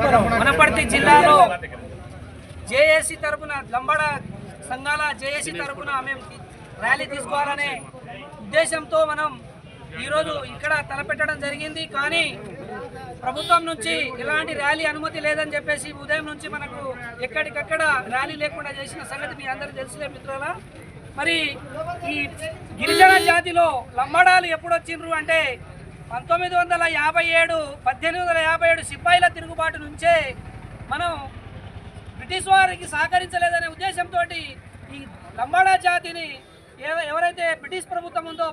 వనపర్తి జిల్లాలో జేఏసీ తరపున లంబాడ సంఘాల జేఏసీ తరపున మేము ర్యాలీ తీసుకోవాలనే ఉద్దేశంతో మనం ఈరోజు ఇక్కడ తలపెట్టడం జరిగింది. కానీ ప్రభుత్వం నుంచి ఎలాంటి ర్యాలీ అనుమతి లేదని చెప్పేసి ఉదయం నుంచి మనకు ఎక్కడికక్కడ ర్యాలీ లేకుండా చేసిన సంగతి మీ అందరికీ తెలుసులే మిత్రులా. మరి ఈ గిరిజన జాతిలో లంబాడాలు ఎప్పుడు వచ్చిండ్రు అంటే 1857 సిపాయిల తిరుగుబాటు నుంచే మనం బ్రిటిష్ వారికి సహకరించలేదనే ఉద్దేశంతో ఈ లంబాడా జాతిని ఎవరైతే బ్రిటిష్ ప్రభుత్వం ఉందో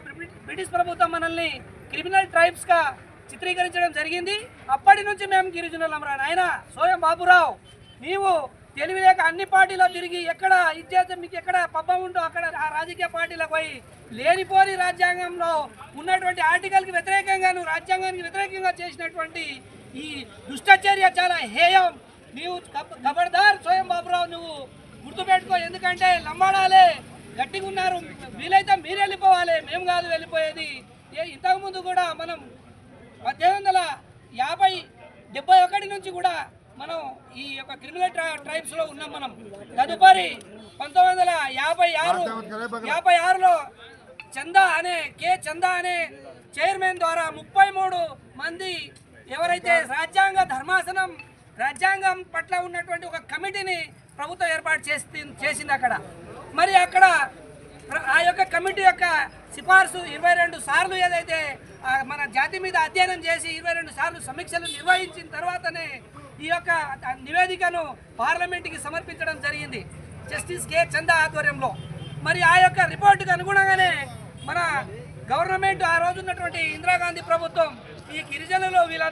బ్రిటిష్ ప్రభుత్వం మనల్ని క్రిమినల్ ట్రైబ్స్గా చిత్రీకరించడం జరిగింది. అప్పటి నుంచి మేము గిరిజనులం రా నాయన సోయం బాబురావు, నీవు తెలివి లేక అన్ని పార్టీలో తిరిగి ఎక్కడ ఇచ్చేస్తే మీకు ఎక్కడ పబ్బం ఉంటో అక్కడ ఆ రాజకీయ పార్టీలకు పోయి లేనిపోని రాజ్యాంగంలో ఉన్నటువంటి ఆర్టికల్కి వ్యతిరేకంగా నువ్వు రాజ్యాంగానికి వ్యతిరేకంగా చేసినటువంటి ఈ దుష్టచర్య చాలా హేయం. నీవు ఖబర్దార్ సోయం బాబురావు, నువ్వు గుర్తుపెట్టుకో. ఎందుకంటే లంబాడాలే గట్టిగా ఉన్నారు, వీలైతే మీరు వెళ్ళిపోవాలి, మేము కాదు వెళ్ళిపోయేది. ఇంతకుముందు కూడా మనం 1871 నుంచి కూడా మనం ఈ యొక్క క్రిమినల్ ట్రైబ్స్లో ఉన్నాం. మనం తదుపరి 1956లో చందా అనే చైర్మన్ ద్వారా 33 మంది ఎవరైతే రాజ్యాంగం పట్ల ఉన్నటువంటి ఒక కమిటీని ప్రభుత్వం ఏర్పాటు చేసింది అక్కడ. మరి అక్కడ ఆ యొక్క కమిటీ యొక్క సిఫార్సు 22 సార్లు ఏదైతే మన జాతి మీద అధ్యయనం చేసి 22 సార్లు సమీక్షలు నిర్వహించిన తర్వాతనే ఈ యొక్క నివేదికను పార్లమెంట్కి సమర్పించడం జరిగింది జస్టిస్ కె చందా ఆధ్వర్యంలో. మరి ఆ యొక్క రిపోర్టుకు అనుగుణంగానే మన గవర్నమెంట్ ఆ రోజు ఉన్నటువంటి ఇందిరాగాంధీ ప్రభుత్వం ఈ గిరిజనులు వీళ్ళ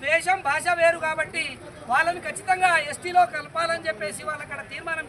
వేషం భాష వేరు కాబట్టి వాళ్ళని ఖచ్చితంగా ఎస్టీలో కలపాలని చెప్పేసి వాళ్ళు అక్కడ తీర్మానం